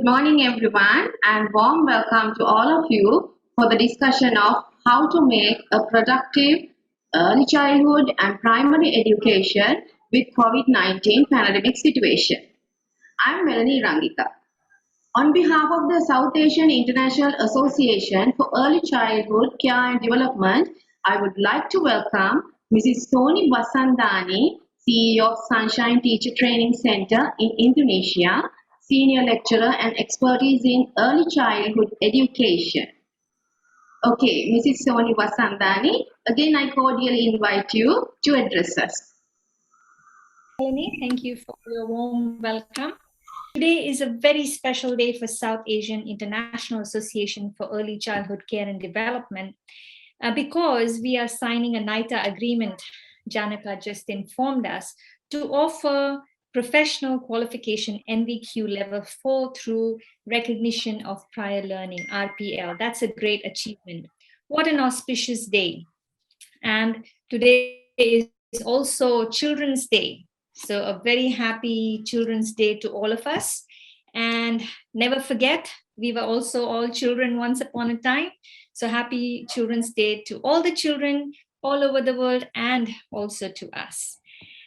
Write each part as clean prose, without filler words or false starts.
morning, everyone, and warm welcome to all of you for the discussion of how to make a productive early childhood and primary education with COVID-19 pandemic situation. I'm Melanie Rangika. On behalf of the South Asian International Association for Early Childhood Care and Development, I would like to welcome Mrs. Sony Vasandani, CEO of Sunshine Teacher Training Center in Indonesia, Senior Lecturer and Expertise in Early Childhood Education. Okay, Mrs. Sony Vasandani, again I cordially invite you to address us. Melanie, thank you for your warm welcome. Today is a very special day for South Asian International Association for Early Childhood Care and Development because we are signing a NITA agreement, Janaka just informed us, to offer professional qualification NVQ level 4 through recognition of prior learning, RPL. That's a great achievement. What an auspicious day. And today is also Children's Day. So a very happy Children's Day to all of us. And never forget, we were also all children once upon a time. So happy Children's Day to all the children all over the world and also to us.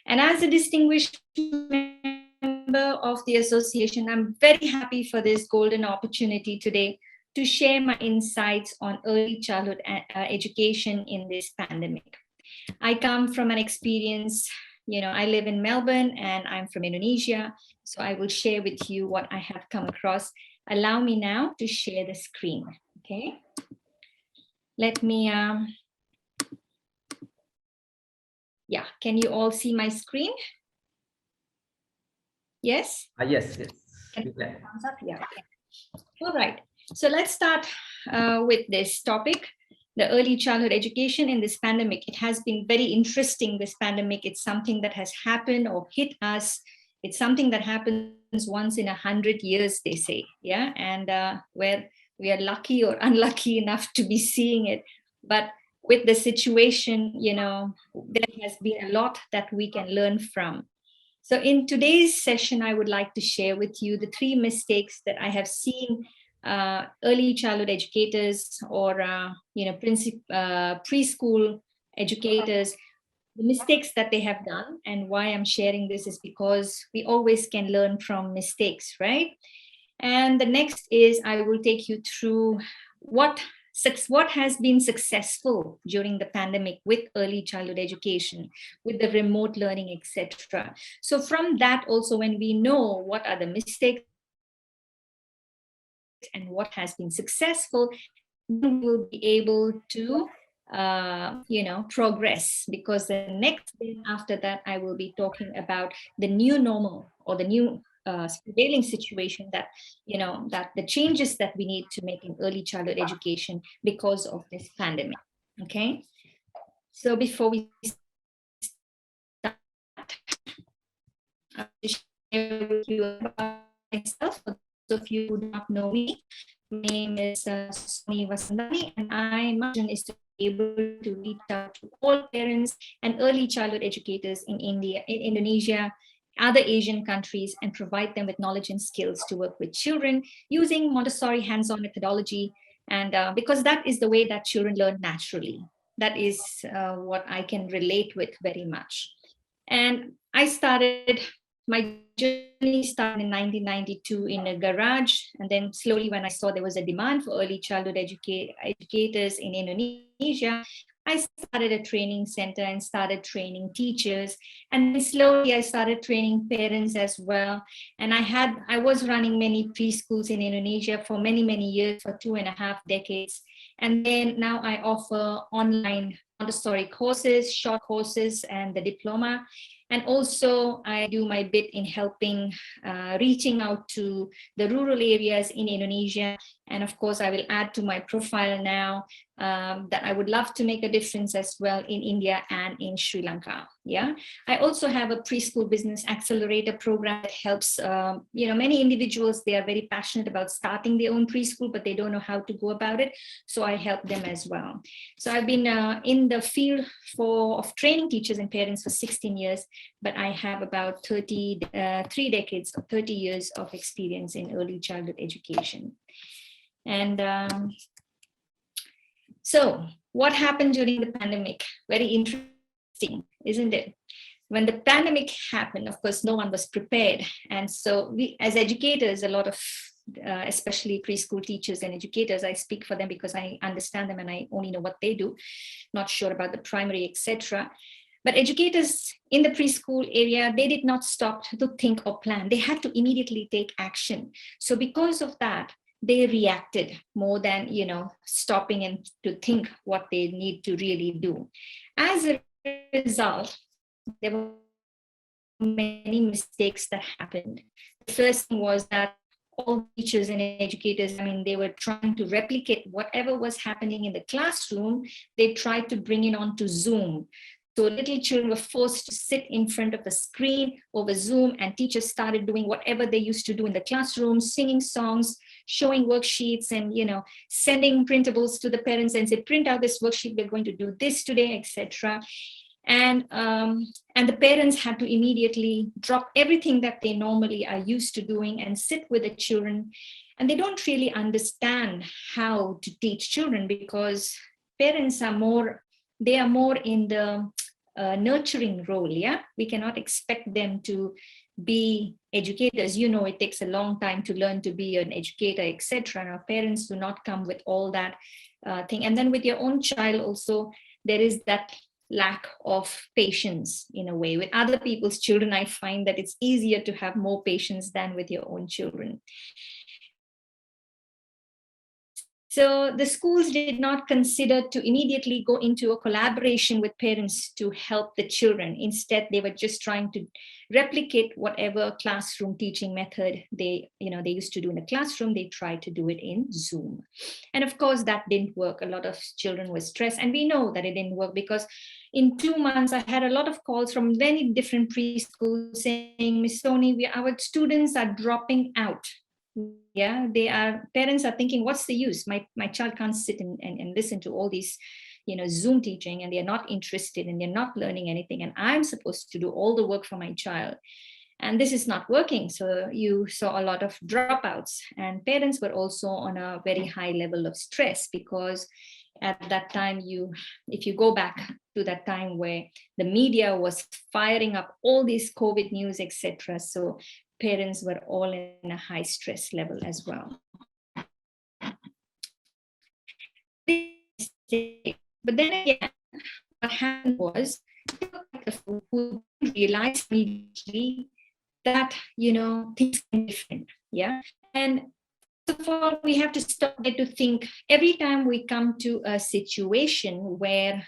And as a distinguished member of the association, I'm very happy for this golden opportunity today to share my insights on early childhood education in this pandemic. I come from an experience, I live in Melbourne and I'm from Indonesia. So I will share with you what I have come across. Allow me now to share the screen, okay? Let me, can you all see my screen? Yes? Yes. Thumbs up? Yeah. All right. So let's start with this topic, the early childhood education in this pandemic. It has been very interesting, this pandemic. It's something that has happened or hit us. It's something that happens once in 100 years, they say. Yeah. And where we are lucky or unlucky enough to be seeing it. But with the situation, there has been a lot that we can learn from. So in today's session, I would like to share with you the 3 mistakes that I have seen early childhood educators or preschool educators, the mistakes that they have done. And why I'm sharing this is because we always can learn from mistakes, right? And the next is I will take you through what has been successful during the pandemic with early childhood education, with the remote learning, etc. So from that also, when we know what are the mistakes and what has been successful, then we'll be able to progress, because the next thing after that, I will be talking about the new normal or the new prevailing situation that, that the changes that we need to make in early childhood education because of this pandemic. Okay. So before we start, I'll just share with you about myself. For those of you who do not know me, my name is Sony Vasandani, and my mission is to be able to reach out to all parents and early childhood educators in Indonesia, other Asian countries, and provide them with knowledge and skills to work with children using Montessori hands-on methodology. And because that is the way that children learn naturally. That is what I can relate with very much. And my journey started in 1992 in a garage. And then slowly, when I saw there was a demand for early childhood educators in Indonesia, I started a training center and started training teachers. And then slowly I started training parents as well. And I was running many preschools in Indonesia for many, many years, for 2.5 decades. And then now I offer online Montessori courses, short courses, and the diploma. And also I do my bit in helping, reaching out to the rural areas in Indonesia. And of course, I will add to my profile now that I would love to make a difference as well in India and in Sri Lanka. Yeah, I also have a preschool business accelerator program that helps, many individuals, they are very passionate about starting their own preschool, but they don't know how to go about it. So I help them as well. So I've been in the field of training teachers and parents for 16 years. but I have about 3 decades or 30 years of experience in early childhood education. And so what happened during the pandemic? Very interesting, isn't it? When the pandemic happened, of course, no one was prepared. And so we, as educators, a lot of, especially preschool teachers and educators, I speak for them because I understand them and I only know what they do, not sure about the primary, etc. But educators in the preschool area, they did not stop to think or plan. They had to immediately take action. So because of that, they reacted more than, stopping and to think what they need to really do. As a result, there were many mistakes that happened. The first thing was that all teachers and educators, they were trying to replicate whatever was happening in the classroom. They tried to bring it onto Zoom. So little children were forced to sit in front of a screen over Zoom, and teachers started doing whatever they used to do in the classroom, singing songs, showing worksheets, and sending printables to the parents and say, print out this worksheet, we're going to do this today, etc. And the parents had to immediately drop everything that they normally are used to doing and sit with the children. And they don't really understand how to teach children because parents are more in the nurturing role. Yeah, we cannot expect them to be educators. It takes a long time to learn to be an educator, etc. And our parents do not come with all that thing. And then with your own child also, there is that lack of patience in a way. With other people's children, I find that it's easier to have more patience than with your own children. So the schools did not consider to immediately go into a collaboration with parents to help the children. Instead, they were just trying to replicate whatever classroom teaching method they used to do in the classroom. They tried to do it in Zoom. And of course, that didn't work. A lot of children were stressed. And we know that it didn't work because in 2 months, I had a lot of calls from many different preschools saying, Miss Sony, our students are dropping out. Yeah, parents are thinking, what's the use? My child can't sit and listen to all these Zoom teaching, and they're not interested and they're not learning anything, and I'm supposed to do all the work for my child, and this is not working. So you saw a lot of dropouts, and parents were also on a very high level of stress because at that time, if you go back to that time where the media was firing up all these COVID news, etc. So parents were all in a high stress level as well. But then again, what happened was who realized immediately that things are different. Yeah. And first of all, we have to stop there to think every time we come to a situation where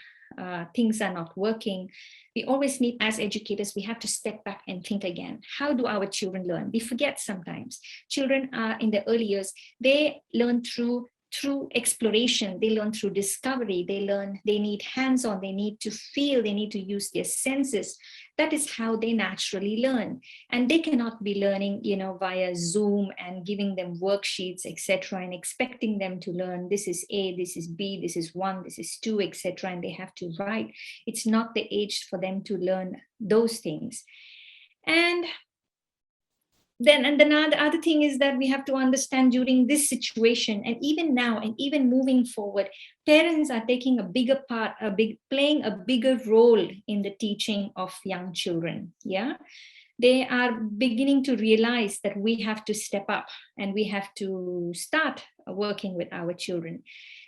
things are not working, we always need, as educators, we have to step back and think again. How do our children learn? We forget sometimes. Children are in the early years, they learn through exploration, they learn through discovery, they need hands-on, they need to feel, they need to use their senses. That is how they naturally learn. And they cannot be learning, via Zoom and giving them worksheets, etc., and expecting them to learn this is A, this is B, this is 1, this is 2, etc., and they have to write. It's not the age for them to learn those things. And the other thing is that we have to understand during this situation, and even now, and even moving forward, parents are taking a bigger part, playing a bigger role in the teaching of young children. Yeah, they are beginning to realize that we have to step up and we have to start working with our children.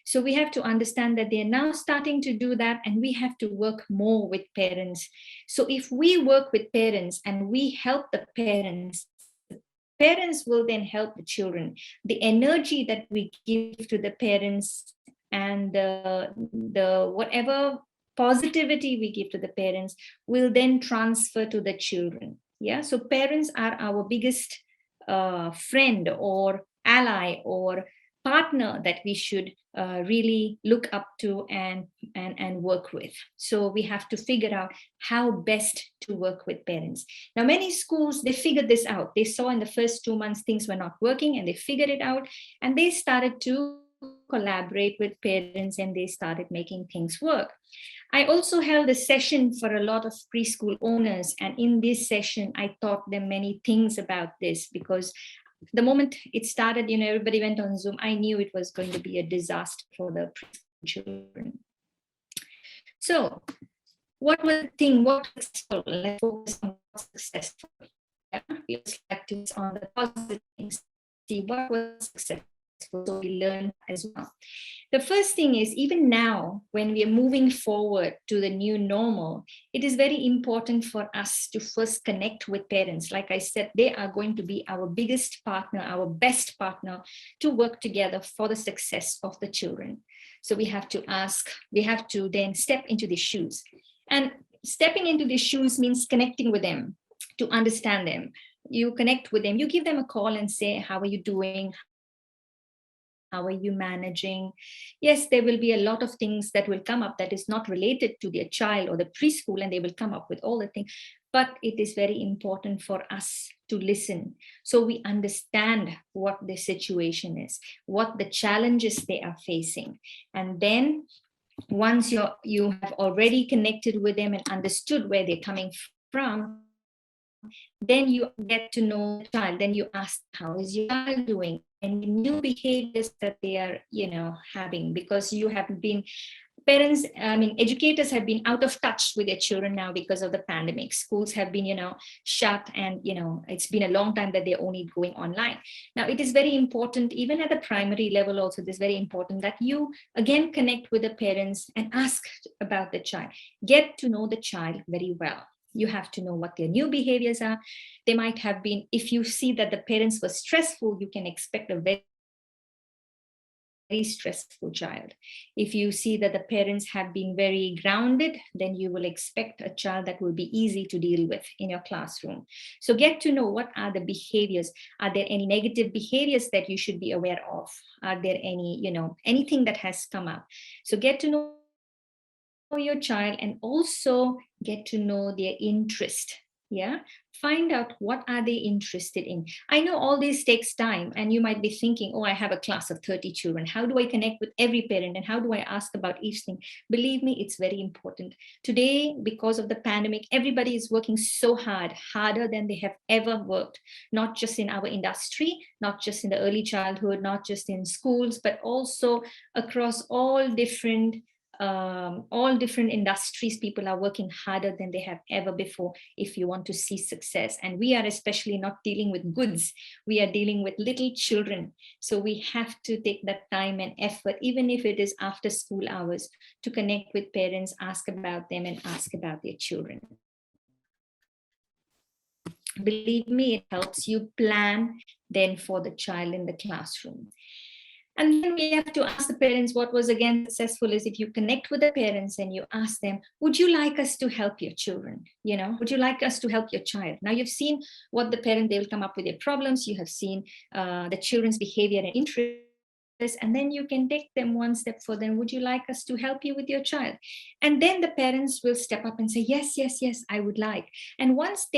So we have to understand that they're now starting to do that, and we have to work more with parents. So if we work with parents and we help the parents will then help the children. The energy that we give to the parents and the whatever positivity we give to the parents will then transfer to the children. Yeah, so parents are our biggest friend or ally or partner that we should really look up to and work with. So we have to figure out how best to work with parents. Now, many schools, they figured this out. They saw in the first 2 months things were not working, and they figured it out, and they started to collaborate with parents, and they started making things work. I also held a session for a lot of preschool owners, and in this session, I taught them many things about this, because the moment it started, everybody went on Zoom. I knew it was going to be a disaster for the preschool children. So, what was the thing? What was successful? Let's focus on what's successful. Yeah? Let's focus on the positive things. See what was successful, so we learn as well. The first thing is, even now, when we are moving forward to the new normal, it is very important for us to first connect with parents. Like I said, they are going to be our biggest partner, our best partner to work together for the success of the children. So we have to then step into the shoes. And stepping into the shoes means connecting with them, to understand them. You connect with them, you give them a call and say, how are you doing? How are you managing? Yes, there will be a lot of things that will come up that is not related to their child or the preschool, and they will come up with all the things. But it is very important for us to listen, so we understand what the situation is, what the challenges they are facing. And then once you have already connected with them and understood where they're coming from, then you get to know the child. Then you ask, how is your child doing? Any new behaviors that they are, having, because you have been educators have been out of touch with their children now because of the pandemic. Schools have been, shut, and, it's been a long time that they're only going online. Now, it is very important, even at the primary level also, it is very important that you, again, connect with the parents and ask about the child. Get to know the child very well. You have to know what their new behaviors are. They might have been, if you see that the parents were stressful, you can expect a very stressful child. If you see that the parents have been very grounded, then you will expect a child that will be easy to deal with in your classroom. So get to know, what are the behaviors? Are there any negative behaviors that you should be aware of? Are there any, anything that has come up? So get to know your child, and also get to know their interest. Yeah, find out what are they interested in. I know all this takes time, and you might be thinking, oh, I have a class of 30 children. How do I connect with every parent, and how do I ask about each thing? Believe me, it's very important. Today, because of the pandemic, everybody is working so hard, harder than they have ever worked, not just in our industry, not just in the early childhood, not just in schools, but also across all different industries. People are working harder than they have ever before if you want to see success. And we are especially not dealing with goods, we are dealing with little children. So we have to take that time and effort, even if it is after school hours, to connect with parents, ask about them, and ask about their children. Believe me, it helps you plan then for the child in the classroom. And then we have to ask the parents, what was again successful is if you connect with the parents and you ask them, would you like us to help your children? Would you like us to help your child? Now you've seen what the parent, they will come up with their problems. You have seen the children's behavior and interest. And then you can take them one step further. Would you like us to help you with your child? And then the parents will step up and say, yes, yes, yes, I would like. And once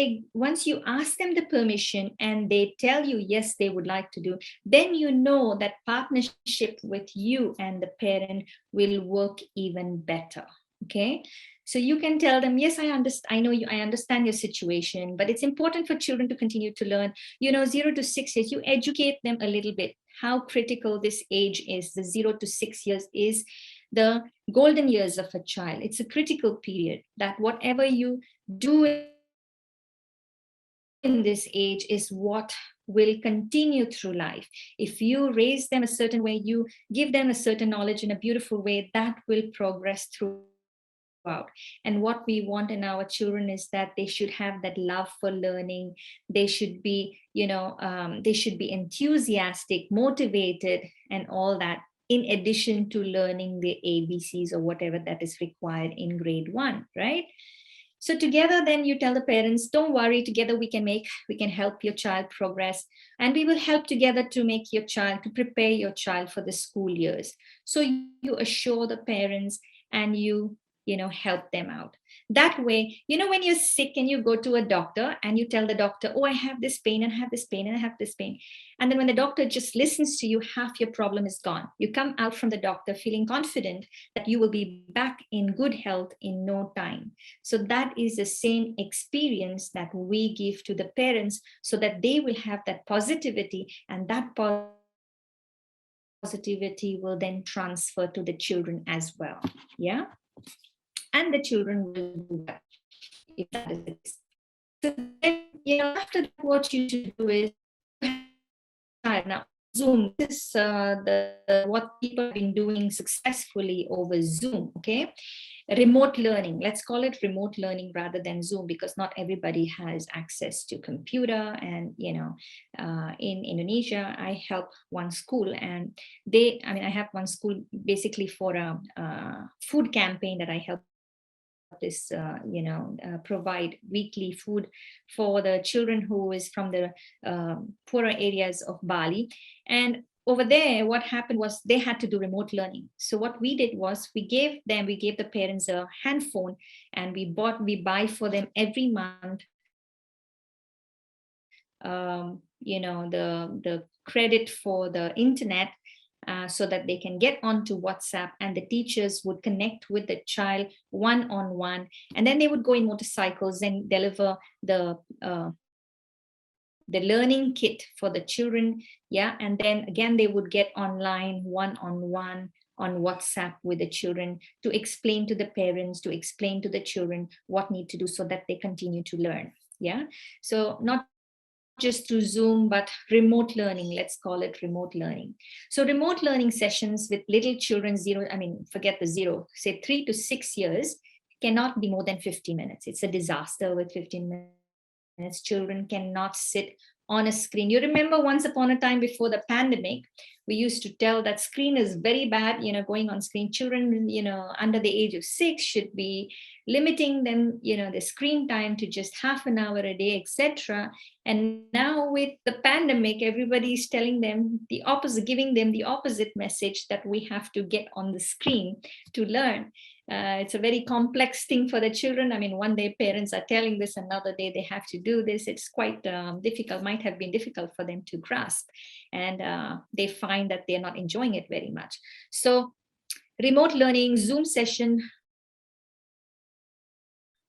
you ask them the permission and they tell you, yes, they would like to do, then you know that partnership with you and the parent will work even better. Okay. So you can tell them, yes, I understand. I know you, I understand your situation, but it's important for children to continue to learn, 0 to 6 years, you educate them a little bit, how critical this age is. The 0 to 6 years is the golden years of a child. It's a critical period that whatever you do in this age is what will continue through life. If you raise them a certain way, you give them a certain knowledge in a beautiful way, that will progress throughout. And what we want in our children is that they should have that love for learning. They should be, they should be enthusiastic, motivated, and all that, in addition to learning the ABCs or whatever that is required in grade 1, right? So together, then you tell the parents, don't worry, together we can help your child progress, and we will help together to prepare your child for the school years. So you assure the parents and you help them out. That way, when you're sick and you go to a doctor and you tell the doctor, oh, I have this pain and I have this pain and I have this pain. And then when the doctor just listens to you, half your problem is gone. You come out from the doctor feeling confident that you will be back in good health in no time. So that is the same experience that we give to the parents, so that they will have that positivity, and that positivity will then transfer to the children as well. Yeah. And the children will do that if that is the case. So then, after that, what you should do is now Zoom. This is what people have been doing successfully over Zoom. Okay, remote learning. Let's call it remote learning rather than Zoom, because not everybody has access to computer. And in Indonesia, I help one school, and I have one school basically for a food campaign that I help this provide weekly food for the children who is from the poorer areas of Bali. And over there, what happened was they had to do remote learning. So what we did was we gave the parents a handphone, and we buy for them every month the credit for the internet, so that they can get onto WhatsApp, and the teachers would connect with the child one-on-one, and then they would go in motorcycles and deliver the learning kit for the children. Yeah. And then again, they would get online one-on-one on WhatsApp with the children to explain to the parents, to explain to the children what need to do so that they continue to learn. Yeah. So not just through Zoom, but remote learning, let's call it remote learning. So remote learning sessions with little children, forget the zero, say 3 to 6 years, cannot be more than 50 minutes. It's a disaster with 15 minutes. Children cannot sit on a screen. You remember once upon a time before the pandemic, we used to tell that screen is very bad, going on screen. Children, under the age of 6 should be limiting them, the screen time to just half an hour a day, etc. And now with the pandemic, everybody is telling them the opposite, giving them the opposite message, that we have to get on the screen to learn. It's a very complex thing for the children. One day parents are telling this, another day they have to do this. It's quite difficult, might have been difficult for them to grasp. And they find that they're not enjoying it very much. So remote learning, Zoom session,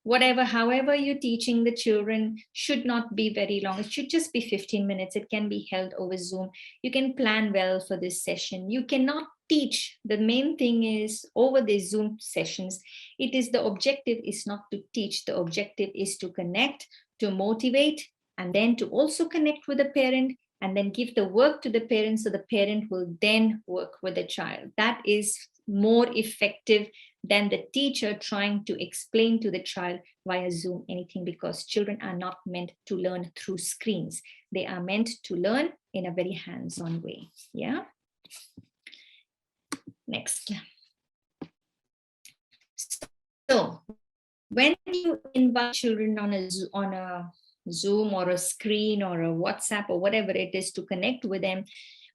whatever, however you're teaching the children, should not be very long. It should just be 15 minutes. It can be held over Zoom. You can plan well for this session. You cannot teach. The main thing is over the Zoom sessions, the objective is not to teach. The objective is to connect, to motivate, and then to also connect with the parent, and then give the work to the parent, so the parent will then work with the child. That is more effective than the teacher trying to explain to the child via Zoom anything, because children are not meant to learn through screens. They are meant to learn in a very hands-on way. Yeah. Next. So when you invite children on a Zoom or a screen or a WhatsApp or whatever it is to connect with them,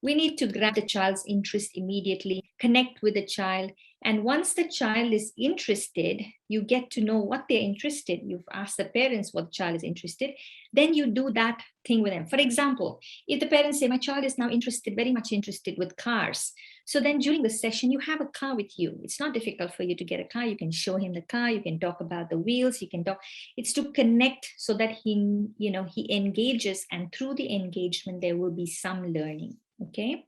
we need to grab the child's interest immediately, connect with the child. And once the child is interested, you get to know what they're interested. You've asked the parents what the child is interested. Then you do that thing with them. For example, if the parents say, my child is now very much interested with cars. So then during the session, you have a car with you. It's not difficult for you to get a car. You can show him the car. You can talk about the wheels. You can talk. It's to connect so that he engages. And through the engagement, there will be some learning. Okay.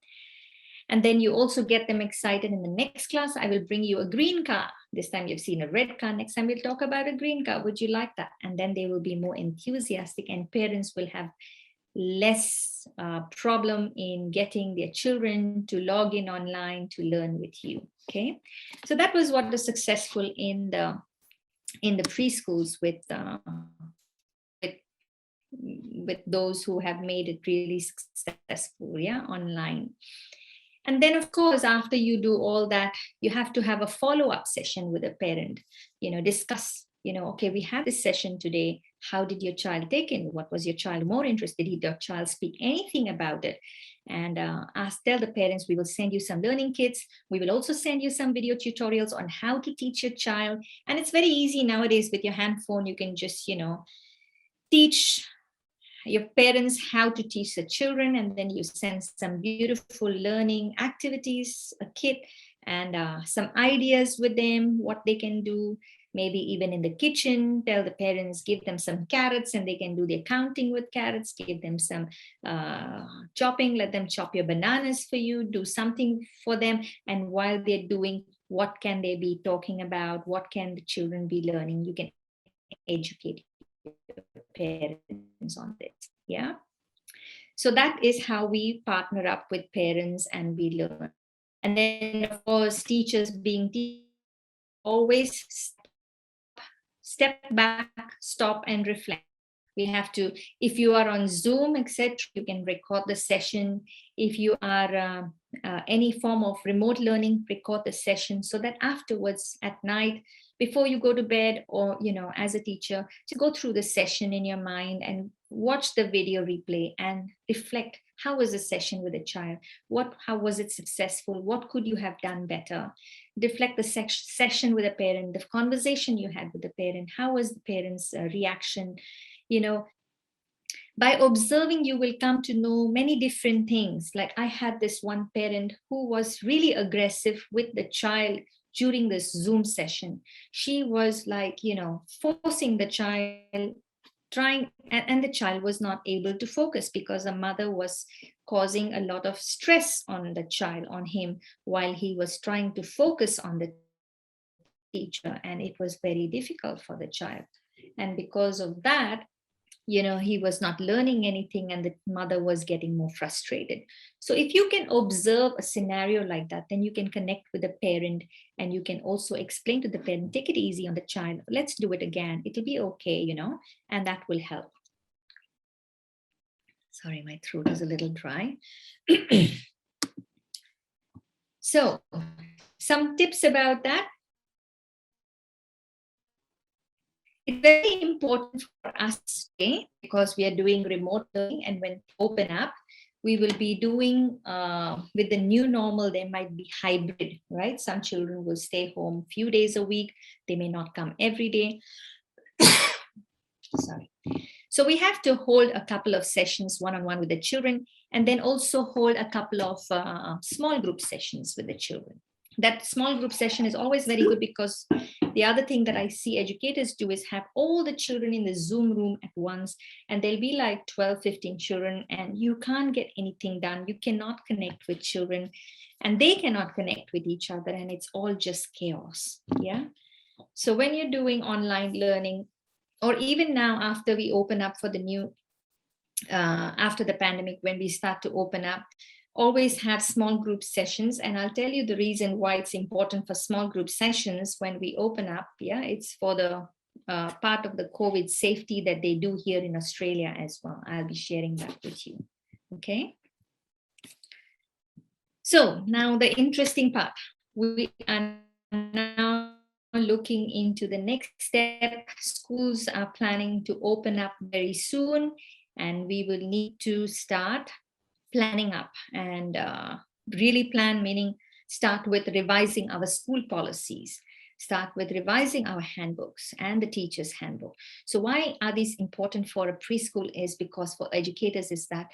And then you also get them excited. In the next class, I will bring you a green car. This time you've seen a red car. Next time we'll talk about a green car. Would you like that? And then they will be more enthusiastic, and parents will have less problem in getting their children to log in online to learn with you. Okay. So that was what was successful in the preschools with those who have made it really successful, online. And then, of course, after you do all that, you have to have a follow-up session with a parent, discuss Okay, we had this session today. How did your child take it? What was your child more interested? Did your child speak anything about it? And tell the parents, we will send you some learning kits. We will also send you some video tutorials on how to teach your child. And it's very easy nowadays with your hand phone. You can just, teach your parents how to teach the children, and then you send some beautiful learning activities, a kit, and some ideas with them, what they can do, maybe even in the kitchen. Tell the parents, give them some carrots and they can do the accounting with carrots. Give them some chopping, let them chop your bananas for you, do something for them. And while they're doing, what can they be talking about? What can the children be learning? You can educate your parents on this. Yeah. So that is how we partner up with parents and we learn. And then, of course, teachers being teachers, always step back, stop and reflect. We have to, if you are on Zoom, etc., you can record the session. If you are any form of remote learning, record the session so that afterwards at night, before you go to bed, or as a teacher, to go through the session in your mind and watch the video replay and reflect. How was the session with a child? How was it successful? What could you have done better? Reflect the session with a parent, the conversation you had with the parent. How was the parent's reaction? By observing, you will come to know many different things. Like I had this one parent who was really aggressive with the child during this Zoom session. She was like, forcing the child, trying, and the child was not able to focus because the mother was causing a lot of stress on the child, on him, while he was trying to focus on the teacher, and it was very difficult for the child. And because of that, he was not learning anything, and the mother was getting more frustrated. So if you can observe a scenario like that, then you can connect with the parent, and you can also explain to the parent, take it easy on the child, let's do it again, it'll be okay, and that will help. Sorry, my throat is a little dry. So some tips about that. It's very important for us today because we are doing remote learning, and when we open up, we will be doing with the new normal, there might be hybrid, right? Some children will stay home a few days a week. They may not come every day. Sorry. So we have to hold a couple of sessions one-on-one with the children, and then also hold a couple of small group sessions with the children. That small group session is always very good because the other thing that I see educators do is have all the children in the Zoom room at once, and there'll be like 12, 15 children, and you can't get anything done. You cannot connect with children, and they cannot connect with each other, and it's all just chaos. Yeah. So when you're doing online learning, or even now after we open up for the new, after the pandemic, when we start to open up, always have small group sessions. And I'll tell you the reason why it's important for small group sessions when we open up. Yeah, it's for the part of the COVID safety that they do here in Australia as well. I'll be sharing that with you. Okay. So now the interesting part. We are now looking into the next step. Schools are planning to open up very soon, and we will need to start planning up and really plan, meaning start with revising our school policies, start with revising our handbooks and the teacher's handbook. So why are these important for a preschool is because for educators is that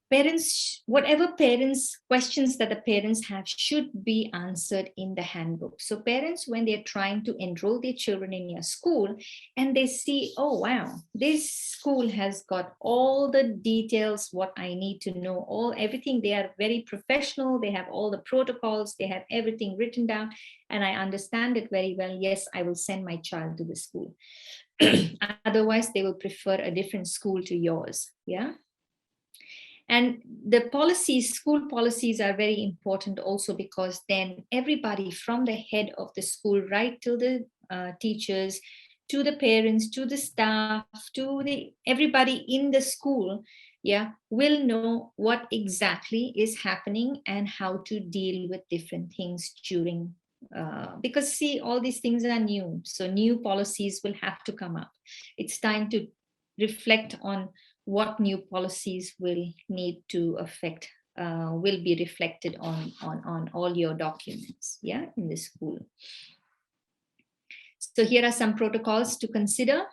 parents, whatever parents questions that the parents have should be answered in the handbook. So parents, when they're trying to enroll their children in your school and they see, oh wow, this school has got all the details, what I need to know, everything, they are very professional, they have all the protocols, they have everything written down, and I understand it very well, yes, I will send my child to the school. Otherwise they will prefer a different school to yours. Yeah. And the policies, school policies are very important also because then everybody from the head of the school right to the teachers, to the parents, to the staff, to everybody in the school, yeah, will know what exactly is happening and how to deal with different things during because see, all these things are new. So new policies will have to come up. It's time to reflect on what new policies will need to affect, will be reflected on all your documents, yeah, in the school. So here are some protocols to consider.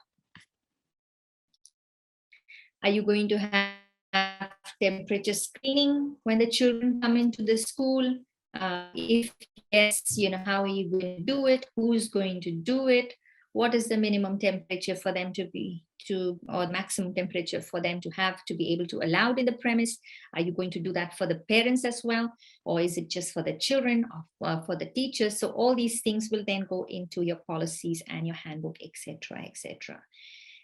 Are you going to have temperature screening when the children come into the school? If yes, how are you going to do it? Who's going to do it? What is the minimum temperature for them or maximum temperature for them to have to be able to allowed in the premise? Are you going to do that for the parents as well? Or is it just for the children or for the teachers? So all these things will then go into your policies and your handbook, etc., etc.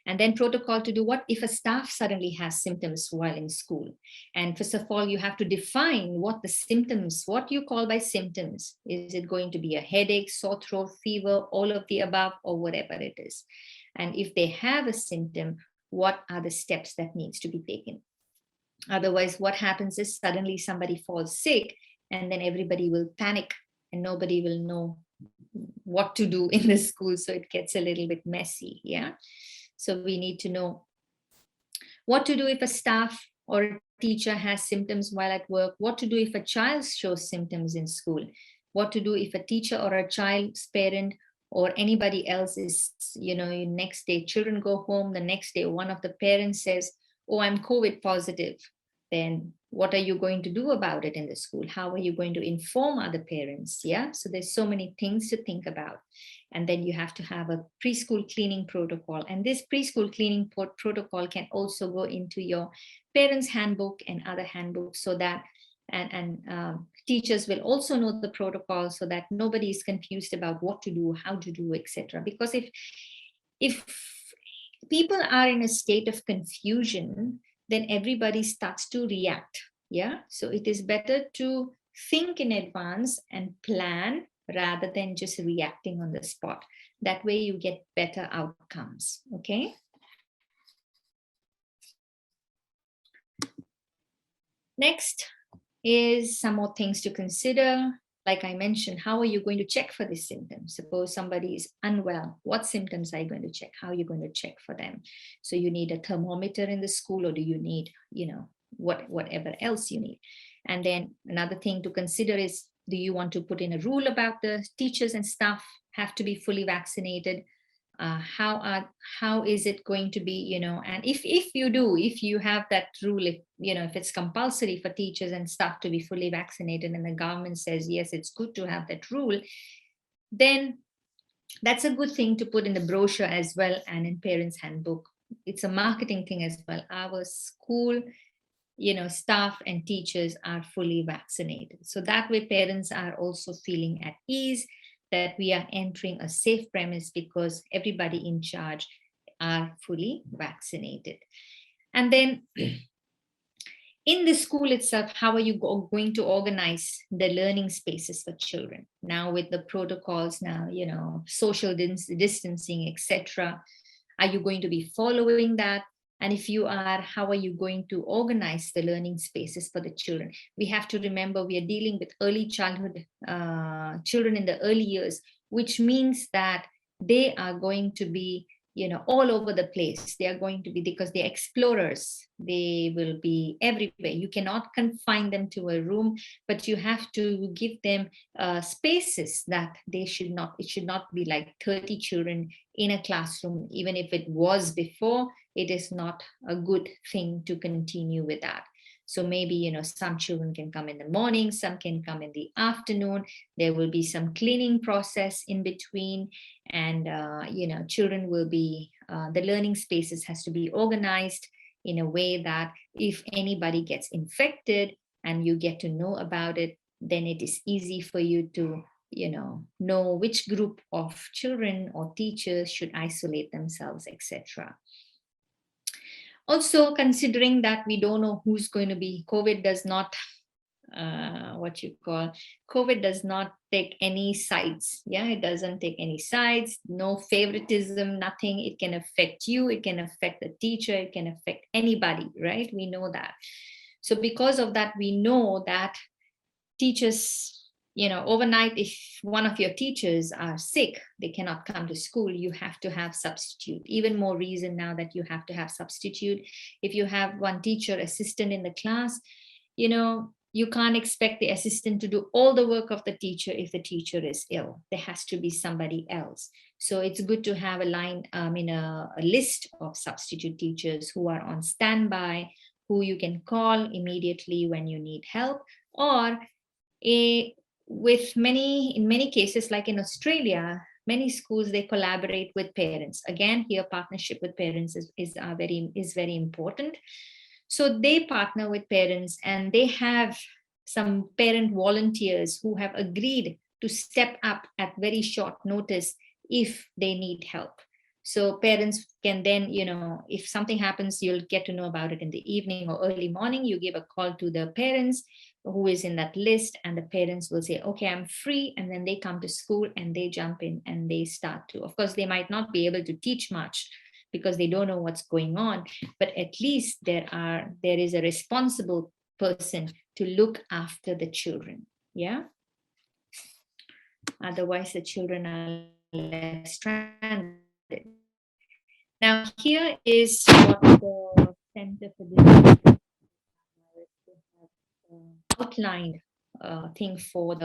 And then protocol to do what if a staff suddenly has symptoms while in school. And first of all, you have to define what the symptoms, what you call by symptoms. Is it going to be a headache, sore throat, fever, all of the above, or whatever it is? And if they have a symptom, what are the steps that needs to be taken? Otherwise, what happens is suddenly somebody falls sick and then everybody will panic and nobody will know what to do in the school. So it gets a little bit messy, yeah? So we need to know what to do if a staff or a teacher has symptoms while at work, what to do if a child shows symptoms in school, what to do if a teacher or a child's parent or anybody else is, next day children go home, the next day one of the parents says, oh, I'm COVID positive. Then what are you going to do about it in the school? How are you going to inform other parents? Yeah, so there's so many things to think about. And then you have to have a preschool cleaning protocol. And this preschool cleaning protocol can also go into your parents' handbook and other handbooks, so that teachers will also know the protocol, so that nobody is confused about what to do, how to do, etc. Because if people are in a state of confusion, then everybody starts to react. Yeah, so it is better to think in advance and plan rather than just reacting on the spot. That way you get better outcomes. Okay. Next is some more things to consider. Like I mentioned, how are you going to check for these symptoms? Suppose somebody is unwell, what symptoms are you going to check? How are you going to check for them? So you need a thermometer in the school, or do you need, whatever else you need? And then another thing to consider is, do you want to put in a rule about the teachers and staff have to be fully vaccinated? How is it going to be, and if you have that rule, if it's compulsory for teachers and staff to be fully vaccinated and the government says, yes, it's good to have that rule, then that's a good thing to put in the brochure as well and in parents' handbook. It's a marketing thing as well. Our school, staff and teachers are fully vaccinated. So that way parents are also feeling at ease that we are entering a safe premise because everybody in charge are fully vaccinated. And then in the school itself, how are you going to organize the learning spaces for children? Now with the protocols now, social distancing, etc. Are you going to be following that? And if you are, how are you going to organize the learning spaces for the children? We have to remember we are dealing with early childhood children in the early years, which means that they are going to be, all over the place. They are going to be, because they're explorers. They will be everywhere. You cannot confine them to a room, but you have to give them spaces that it should not be like 30 children in a classroom. Even if it was before, it is not a good thing to continue with that. So maybe, some children can come in the morning, some can come in the afternoon. There will be some cleaning process in between. And, children will be, the learning spaces has to be organized in a way that if anybody gets infected and you get to know about it, then it is easy for you to, know which group of children or teachers should isolate themselves, etc. Also, considering that we don't know who's going to be, COVID does not, COVID does not take any sides. Yeah, it doesn't take any sides, no favoritism, nothing. It can affect you, it can affect the teacher, it can affect anybody, right? We know that. So because of that, we know that teachers overnight, if one of your teachers are sick, they cannot come to school, you have to have substitute. Even more reason now that you have to have substitute. If you have one teacher assistant in the class, you can't expect the assistant to do all the work of the teacher if the teacher is ill. There has to be somebody else. So it's good to have a list of substitute teachers who are on standby, who you can call immediately when you need help. Or in many cases, like in Australia, many schools, they collaborate with parents. Again, here partnership with parents is very important. So they partner with parents, and they have some parent volunteers who have agreed to step up at very short notice if they need help. So parents can then, if something happens, you'll get to know about it in the evening or early morning. You give a call to the parents who is in that list, and the parents will say, okay, I'm free. And then they come to school and they jump in and they start to, of course, they might not be able to teach much because they don't know what's going on, but at least there is a responsible person to look after the children. Yeah. Otherwise the children are left stranded. Now here is what the Center for Disease outlined thing for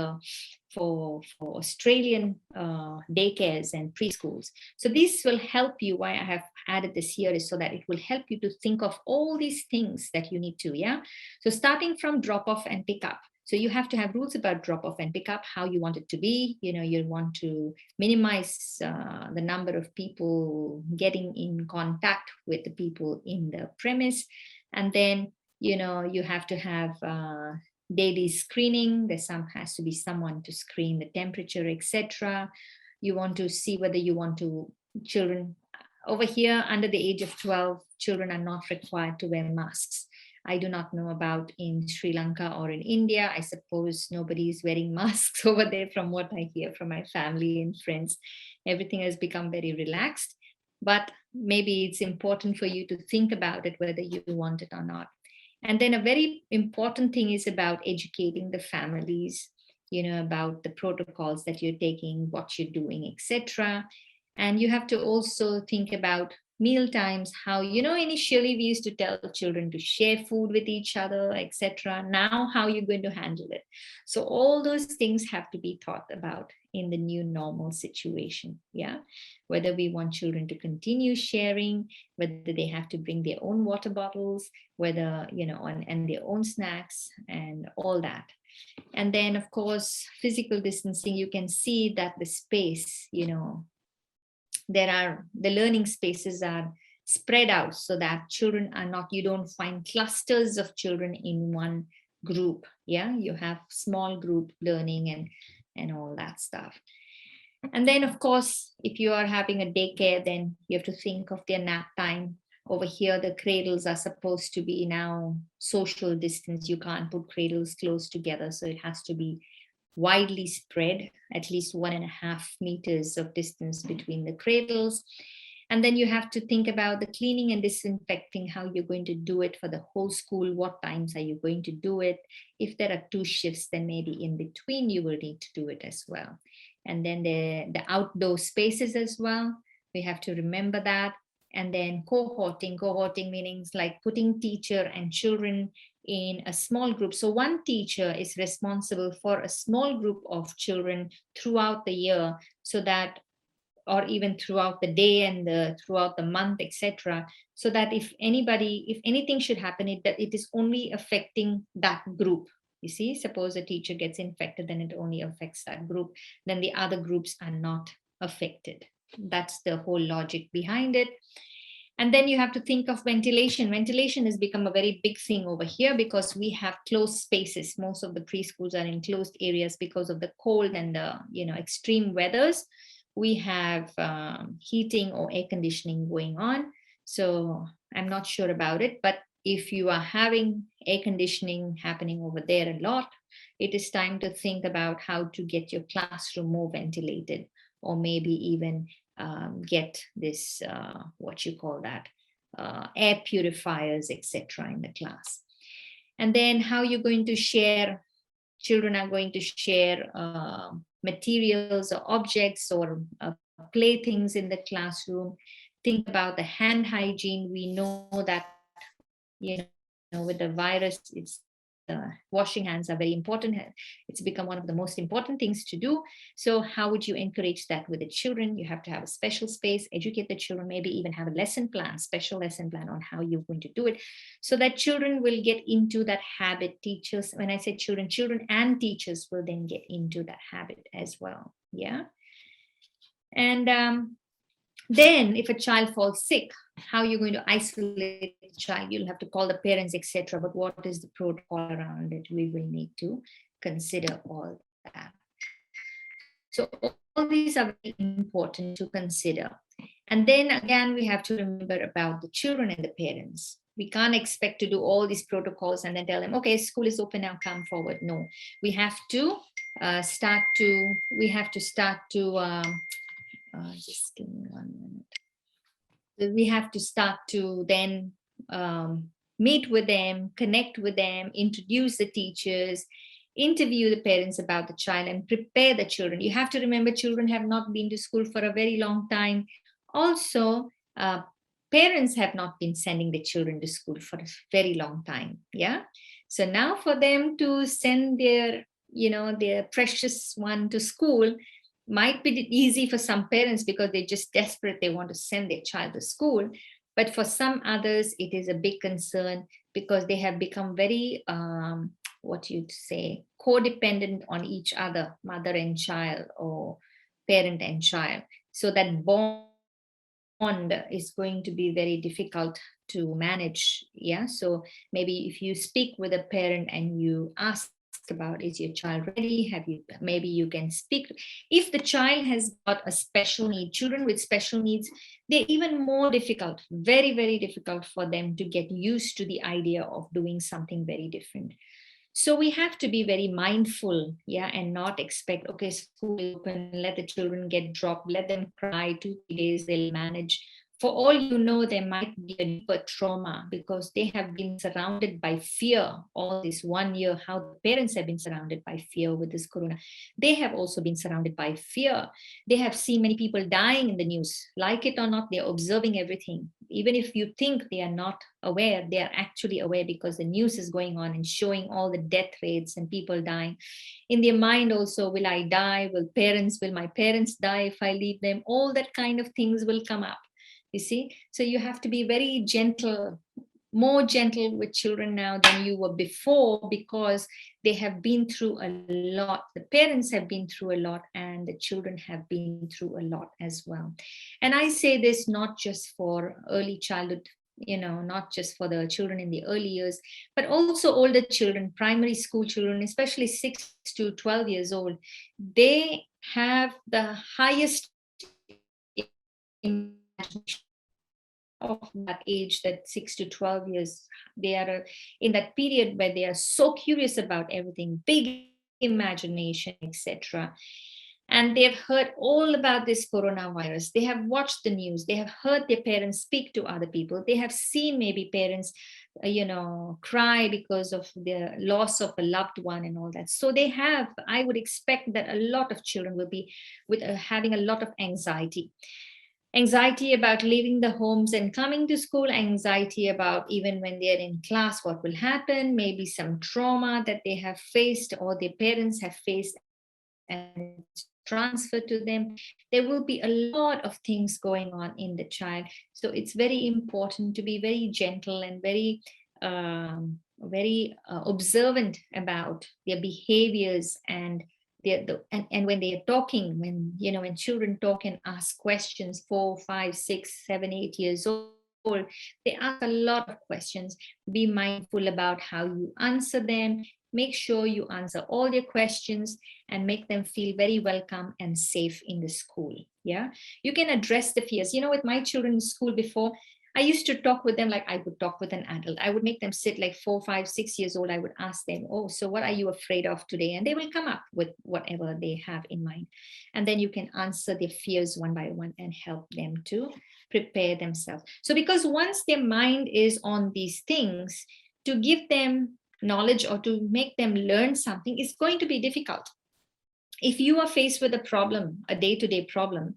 Australian daycares and preschools. So this will help you. Why I have added this here is so that it will help you to think of all these things that you need to. Yeah. So starting from drop off and pick up. So you have to have rules about drop off and pick up, how you want it to be. You want to minimize the number of people getting in contact with the people in the premise. And then, you have to have daily screening. Has to be someone to screen the temperature, etc. You want to see whether you want to, children over here under the age of 12, children are not required to wear masks. I do not know about in Sri Lanka or in India. I suppose nobody is wearing masks over there from what I hear from my family and friends. Everything has become very relaxed, but maybe it's important for you to think about it, whether you want it or not. And then a very important thing is about educating the families, about the protocols that you're taking, what you're doing, etc. And you have to also think about meal times, how, initially we used to tell children to share food with each other, etc. Now, how you're going to handle it. So all those things have to be thought about in the new normal situation. Yeah. Whether we want children to continue sharing, whether they have to bring their own water bottles, whether, and their own snacks and all that. And then, of course, physical distancing, you can see that the space, the learning spaces are spread out so that children are not, you don't find clusters of children in one group. Yeah, you have small group learning and all that stuff. And then, of course, if you are having a daycare, then you have to think of their nap time. Over here, the cradles are supposed to be now social distance. You can't put cradles close together, so it has to be widely spread, at least 1.5 meters of distance between the cradles. And then you have to think about the cleaning and disinfecting, how you're going to do it for the whole school. What times are you going to do it? If there are 2 shifts, then maybe in between you will need to do it as well. And then the outdoor spaces as well. We have to remember that. And then cohorting meanings like putting teacher and children in a small group. So one teacher is responsible for a small group of children throughout the year, so that, or even throughout the day and throughout the month, etc. So that if anything should happen, that it is only affecting that group. You see, suppose a teacher gets infected, then it only affects that group. Then the other groups are not affected. That's the whole logic behind it. And then you have to think of ventilation. Ventilation has become a very big thing over here because we have closed spaces. Most of the preschools are in closed areas because of the cold and the extreme weathers. We have heating or air conditioning going on. So I'm not sure about it, but if you are having air conditioning happening over there a lot, it is time to think about how to get your classroom more ventilated, or maybe even get this, air purifiers, etc. in the class. And then how you're going to share children are going to share materials or objects or playthings in the classroom. Think about the hand hygiene. We know that, with the virus, washing hands are very important. It's become one of the most important things to do. So how would you encourage that with the children? You have to have a special space, educate the children, maybe even have a lesson plan, special lesson plan on how you're going to do it, so that children will get into that habit. Teachers, when I say children, children and teachers will then get into that habit as well. Yeah. And then if a child falls sick, how you're going to isolate the child, you'll have to call the parents, etc. But what is the protocol around it? We will need to consider all that. So all these are very important to consider. And then again, we have to remember about the children and the parents. We can't expect to do all these protocols and then tell them, okay, school is open now, come forward. No, we have to start to just give me 1 minute. We have to start to then meet with them, connect with them, introduce the teachers, interview the parents about the child, and prepare the children. You have to remember, children have not been to school for a very long time. Also, parents have not been sending the children to school for a very long time. Yeah. So now for them to send their precious one to school might be easy for some parents because they're just desperate. They want to send their child to school. But for some others, it is a big concern because they have become very, codependent on each other, mother and child or parent and child. So that bond is going to be very difficult to manage. Yeah. So maybe if you speak with a parent and you ask about, is your child ready? Maybe you can speak. If the child has got a special need, children with special needs, they're even more difficult, very, very difficult for them to get used to the idea of doing something very different. So we have to be very mindful, yeah, and not expect, okay, school is open, let the children get dropped, let them cry 2-3 days, they'll manage. For all you know, there might be a deeper trauma because they have been surrounded by fear all this 1 year, how the parents have been surrounded by fear with this corona. They have also been surrounded by fear. They have seen many people dying in the news. Like it or not, they're observing everything. Even if you think they are not aware, they are actually aware because the news is going on and showing all the death rates and people dying. In their mind also, will I die? Will my parents die if I leave them? All that kind of things will come up. You see, so you have to be very gentle, more gentle with children now than you were before, because they have been through a lot. The parents have been through a lot and the children have been through a lot as well. And I say this not just for early childhood, not just for the children in the early years, but also older children, primary school children, especially 6 to 12 years old. They have the highest imagination of that age, that 6 to 12 years. They are in that period where they are so curious about everything, big imagination, etc. And they've heard all about this coronavirus. They have watched the news. They have heard their parents speak to other people. They have seen maybe parents cry because of the loss of a loved one and all that. So I would expect that a lot of children will be having a lot of anxiety about leaving the homes and coming to school, anxiety about even when they're in class, what will happen, maybe some trauma that they have faced or their parents have faced and it's transferred to them. There will be a lot of things going on in the child. So it's very important to be very gentle and very observant about their behaviors and when they are talking, when children talk and ask questions, 4, 5, 6, 7, 8 years old, they ask a lot of questions. Be mindful about how you answer them. Make sure you answer all their questions and make them feel very welcome and safe in the school. Yeah, you can address the fears. With my children in school before, I used to talk with them like I would talk with an adult. I would make them sit like 4, 5, 6 years old. I would ask them, oh, so what are you afraid of today? And they will come up with whatever they have in mind. And then you can answer their fears one by one and help them to prepare themselves. So because once their mind is on these things, to give them knowledge or to make them learn something is going to be difficult. If you are faced with a problem, a day-to-day problem,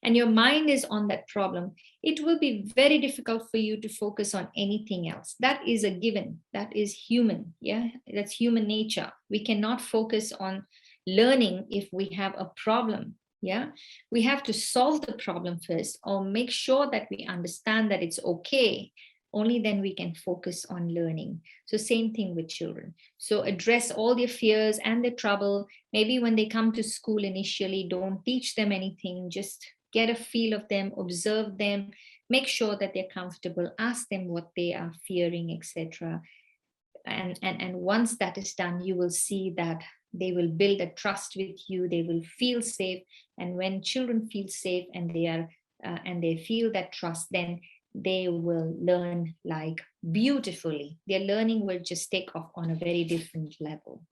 and your mind is on that problem, it will be very difficult for you to focus on anything else. That is a given. That is human. Yeah, that's human nature. We cannot focus on learning if we have a problem. Yeah, we have to solve the problem first, or make sure that we understand that it's okay. Only then we can focus on learning. So same thing with children. So address all their fears and their trouble. Maybe when they come to school initially, don't teach them anything, just get a feel of them, observe them, make sure that they're comfortable, ask them what they are fearing, etc. And once that is done, you will see that they will build a trust with you, they will feel safe. And when children feel safe and they feel that trust, then they will learn like beautifully. Their learning will just take off on a very different level.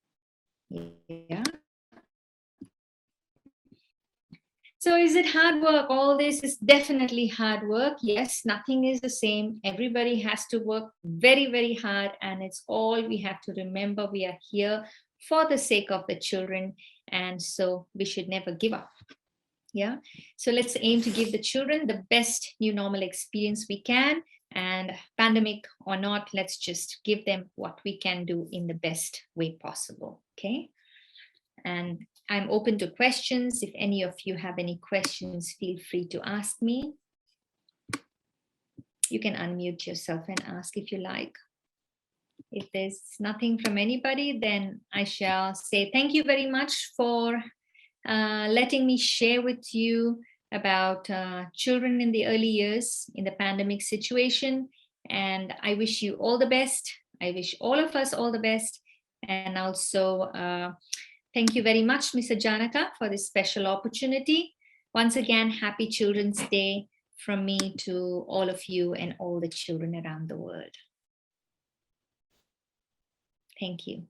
Yeah. So is it hard work? All this is definitely hard work. Yes, nothing is the same. Everybody has to work very, very hard. And it's all we have to remember. We are here for the sake of the children. And so we should never give up. Yeah. So let's aim to give the children the best new normal experience we can. And pandemic or not, let's just give them what we can do in the best way possible. Okay. And I'm open to questions. If any of you have any questions, feel free to ask me. You can unmute yourself and ask if you like. If there's nothing from anybody, then I shall say thank you very much for letting me share with you about children in the early years in the pandemic situation. And I wish you all the best. I wish all of us all the best. And also, thank you very much, Mr. Janaka, for this special opportunity. Once again, happy Children's Day from me to all of you and all the children around the world. Thank you.